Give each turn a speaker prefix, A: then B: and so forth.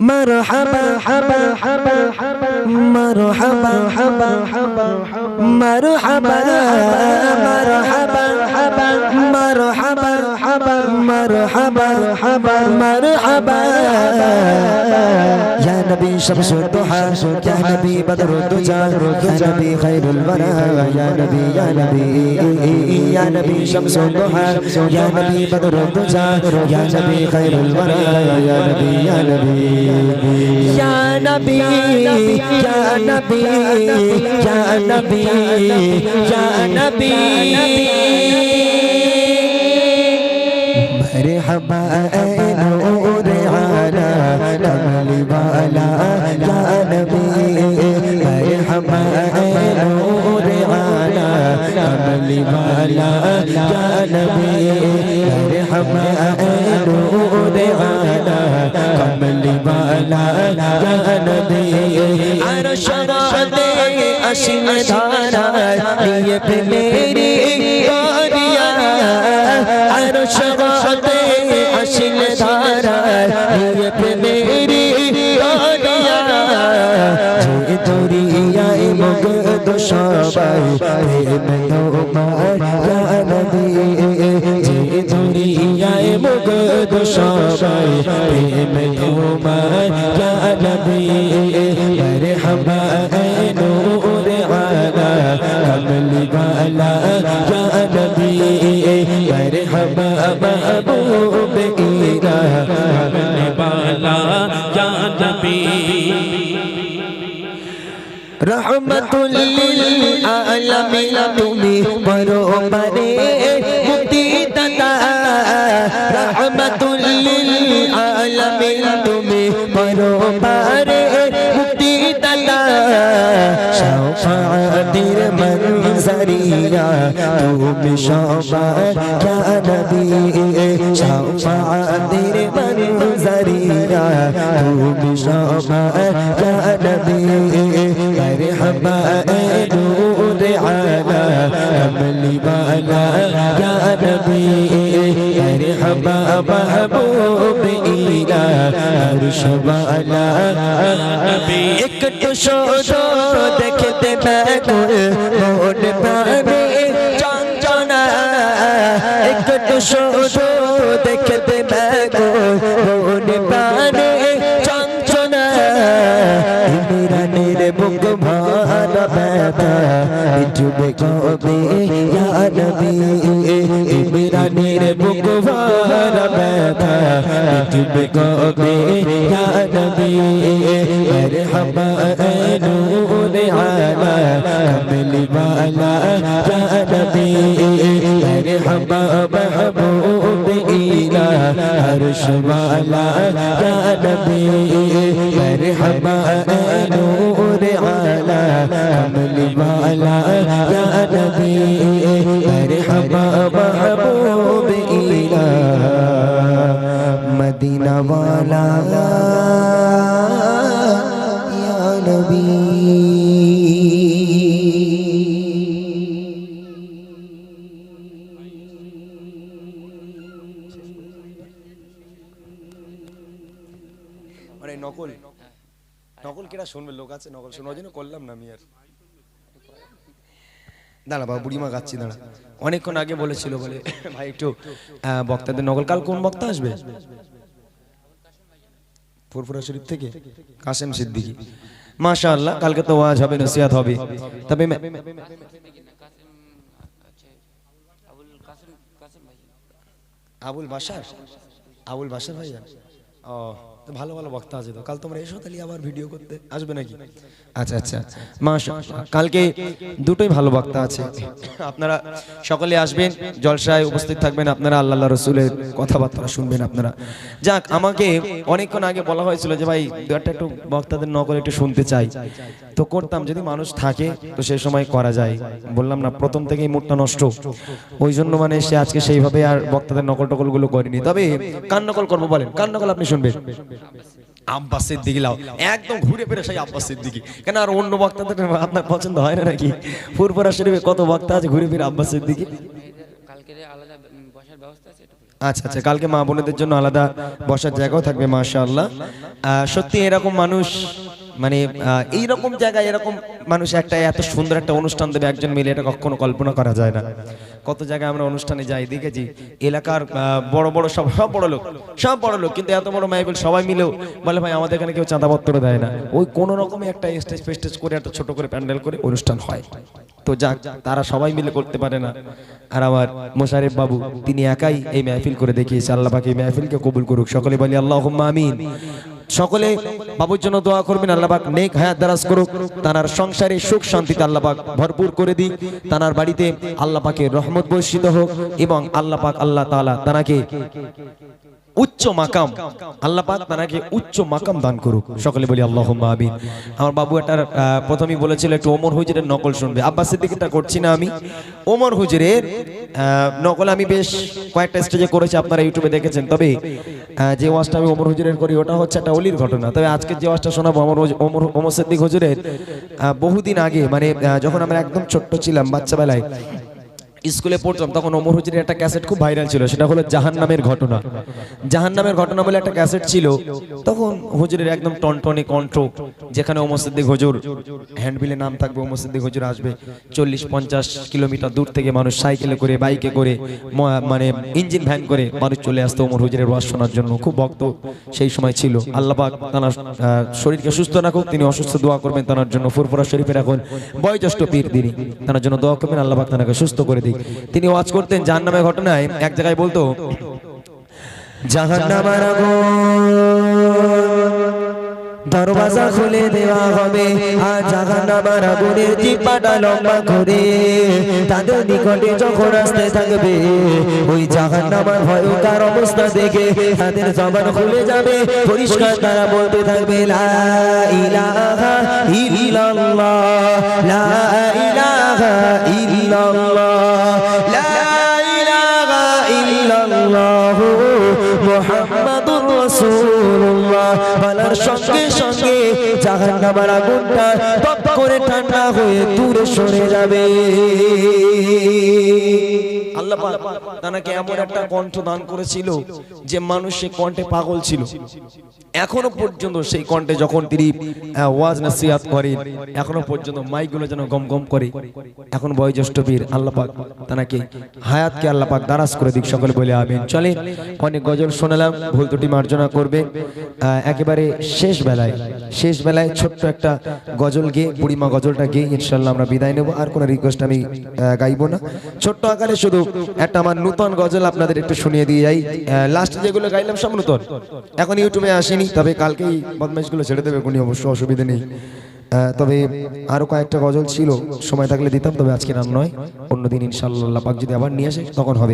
A: مرحبا مرحبا مرحبا مرحبا مرحبا مرحبا مرحبا مرحبا يا نبي شمس الضحى يا نبي بدر الدجى يا نبي خير الورى يا نبي يا نبي يا نبي شمس الضحى يا نبي بدر الدجى يا نبي خير الورى يا نبي يا نبي يا نبي يا نبي يا نبي يا نبي مرحبا نور على كمل بالا يا نبي مرحبا نور على كمل بالا يا نبي مرحبا نور على كمل بالا يا نبي عرش راضي أشن دارا लिए पे मेरी गोरिया عرش راضي أشن دارا लिए पे मेरी गोरिया जे दुरिया मुगद शबाई प्रेम तुम्हार या नबी जे दुरिया मुगद शबाई प्रेम तुम्हार या नबी मरहबा नूर आला कमल वाला या नबी मरहबा महबूब इला कमल वाला या नबी रहमतुल लिल आलमीन तुम्ही बरोबरे मुक्ति दाता रहमतुल लिल आलमीन तुम्ही बरोबरे मुक्ति दाता शफाअतिर मंजरिया तुम शफा या नबी शफाअतिर मंजरिया तुम शफा या नबी مرحبا نور على كمل بالا يا نبي مرحبا محبوب إلى عرش بالا একটু শুধু দেখতে ব্যাকুল মন প্রাণে চঞ্চনা একটু শুধু দেখতে ব্যাকুল মন প্রাণে চঞ্চনা ইমরানের বুক ভরা ব্যথা মিটবে কবে ইয়া নবী ইমরানের বুক ভরা ব্যথা মিটবে কবে ইয়া নবী মারহাবা নূর আলা কমল वाला ইয়া নবী মারহাবা महबूब इला अर्श वाला या नबी मरहबा नूर आला कमल वाला या नबी मरहबा महबूब इला मदीना वाला या नबी নকল নকল কেটা শুনবে লোক আছে নকল শোনার জন্য করলাম না আমি আর দাঁড়া বাবা বুড়িমা গাচ্ছি দাঁড়া অনেকক্ষণ আগে বলেছিল বলে ভাই একটু বক্তাদের নকল কাল কোন বক্তা আসবে ফুরফুরা শরীফ থেকে কাসেম সিদ্দিকী মাশাআল্লাহ কালকে তো ওয়াজ হবে নসিহত হবে তবে আবুল বাশার ভাই ও তো ভালো ভালো বক্তা আছে তো কাল তোমরা এসো তাহলে আবার ভিডিও করতে আসবে নাকি আচ্ছা আচ্ছা মাশাআল্লাহ কালকে দুটোই ভালো বক্তা আছে আপনারা সকলে আসবেন জলসায় উপস্থিত থাকবেন আপনারা আল্লাহর রাসূলের কথাবার্তা শুনবেন আপনারা যাক আমাকে অনেকক্ষণ আগে বলা হয়েছিল যে ভাই দুটো একটু বক্তাদের নকল একটু শুনতে চাই তো করতাম যদি মানুষ থাকে তো সেই সময় করা যায় বললাম না প্রথম থেকেই মুডটা নষ্ট ওই জন্য মানে সে আজকে সেইভাবে আর বক্তাদের নকল টকলগুলো করেনি তবে কান নকল করব বলেন কান নকল আপনি শুনবেন আব্বাস সিদ্দিকী লাও একদম ঘুরে ফিরে সেই আব্বাস সিদ্দিকী কেন আর অন্য বক্তাদের আপনার পছন্দ হয় না নাকি ফুরফুরা শরীফে কত বক্তা আছে ঘুরে ফিরে আব্বাস সিদ্দিকী কালকে আলাদা বসার ব্যবস্থা আছে আচ্ছা আচ্ছা, কালকে মা বোনেদের জন্য আলাদা বসার জায়গাও থাকবে মাশাআল্লাহ। সত্যি এরকম মানুষ মানে এইরকম জায়গায় এরকম মানুষ একটা এত সুন্দর একটা অনুষ্ঠান দেবে একজন মিলে, এটা কখনো কল্পনা করা যায় না। কত জায়গায় আমরা অনুষ্ঠানে যাই দেখেছি, এলাকার বড় বড় সব বড় লোক, কিন্তু এত বড় মাহফিল সবাই মিলেও বলে ভাই আমাদের এখানে কেউ চাঁদাপত্র দেয় না, ওই কোনো রকমে একটা স্টেজ ফেস্টেজ করে একটা ছোট করে প্যান্ডেল করে অনুষ্ঠান হয়। তো যাক, তারা সবাই মিলে করতে পারে না, আর আমার মোশারেফ বাবু তিনি একাই এই মাহফিল করে দেখিয়েছে। আল্লাহ পাক এই মাহফিলকে কবুল করুক, সকলে বলি আল্লাহুম্মা আমিন। সকলে বাবুর জন্য দোয়া করবেন, আল্লাহ পাক নেক হায়াত দারাজ করুক, তার সংসারে সুখ শান্তিতে আল্লাহ পাক ভরপুর করে দিক, তার বাড়িতে আল্লাহ পাকের রহমত বর্ষিত হোক, এবং আল্লাহ পাক আল্লাহ তাআলা তাকে উচ্চ মাকাম, আল্লাহ পাক তাকে উচ্চ মাকাম দান করুক, সকলে বলি আল্লাহুম্মা আমিন। আমার বাবু একটা প্রথমেই বলেছিল একটু ওমর হুজুরের নকল শুনবে, আব্বাস সিদ্দিকীরটা করছি না আমি, ওমর হুজুরের নকল আমি বেশ কয়েকটা স্টেজে করেছি, আপনারা ইউটিউবে দেখেছেন। তবে যে ওয়াজটা আমি ওমর হুজুরের করি ওটা হচ্ছে একটা অলির ঘটনা। তবে আজকে যে ওয়াজটা শোনাবো ওমর সিদ্দিক হুজুরের বহুদিন আগে, মানে যখন আমরা একদম ছোট্ট ছিলাম বাচ্চাবেলায় স্কুলে পড়তাম, তখন ওমর হুজুরের একটা ক্যাসেট খুব ভাইরাল ছিল, সেটা হলো জাহান্নামের ঘটনা। জাহান্নামের ঘটনা বলে একটা ক্যাসেট ছিল, তখন হুজুরের একদম টনটনে কণ্ঠ, যেখানে ওমর সিদ্দিক হুজুর হ্যান্ডবিলে নাম থাকবে, ওমর সিদ্দিক হুজুর আসবে 40-50 কিলোমিটার দূর থেকে মানুষ সাইকেলে করে বাইকে করে মানে ইঞ্জিন ভ্যান করে মানুষ চলে আসতো ওমর হুজুরের ওয়াজ শোনার জন্য। খুব ভক্ত সেই সময় ছিল। আল্লাহ পাক তার শরীরকে সুস্থ রাখুক, তিনি অসুস্থ দোয়া করবেন তার জন্য। ফুরফুরা শরীফের এখন বয়োজ্যেষ্ঠ পীর তিনি, তার জন্য দোয়া করবেন আল্লাহ পাক তাকে সুস্থ করে দিক। তিনি ওয়াজ করতেন জাহান্নামের ঘটনায়, এক জায়গায় বলতো জাহান্নামের আগুন দরওয়াজা খুলে দেওয়া হবে, আর জাহান্নামের আগুনের জিহ্বাটা লম্বা করে তাদের নিকটে যখন আসতে থাকবে, ওই জাহান্নামের ভয়ঙ্কর অবস্থা দেখে তাদের জবান খুলে যাবে, পরিষ্কার তারা বলতে থাকবে লা ইলাহা ইল্লাল্লাহ, লা ইলাহা ইল্লাল্লাহ, লা ইলাহা ইল্লাল্লাহ মুহাম্মাদুর রাসূলুল্লাহ। বলার সঙ্গে সঙ্গে জাহান্নামের আগুনটা টপ করে ঠান্ডা হয়ে দূরে সরে যাবে। আল্লাহ পাক তাকে এমন একটা কণ্ঠ দান করেছিল যে মানুষ সে কণ্ঠে পাগল ছিল। এখনো পর্যন্ত সেই কণ্ঠে যখন তিনি ওয়াজ নসিহত করেন, এখনো পর্যন্ত মাইকগুলো যেন গম গম করে। এখন বয়োজ্যেষ্ঠ পীর, আল্লাহ পাক তাকে হায়াতকে আল্লাহ পাক দারাজ করে দিক, সকলে বলে আমিন। চলে অনেক গজল শোনালাম, ভুল ত্রুটি মার্জনা করবে। একেবারে শেষ বেলায় ছোট্ট একটা গজল গেয়ে, বুড়িমা গজলটা গেয়ে ইনশাআল্লাহ আমরা বিদায় নেব। আর কোনো রিকোয়েস্ট আমি গাইবো না, ছোট্ট আকারে শুধু একটা আমার নতুন গজল আপনাদের একটু শুনিয়ে দিয়ে যাই। লাস্ট যেগুলো গাইলাম সব নতুন, এখন ইউটিউবে আসেনি, তবে কালকেই বদমাইশগুলো ছেড়ে দেবে, কোনো অবশ্য অসুবিধা নেই। তবে আরো কয়েকটা গজল ছিল, সময় থাকলে দিতাম, তবে আজকে আর নয়, অন্যদিন ইনশাআল্লাহ পাক যদি আবার নিয়ে আসে তখন হবে।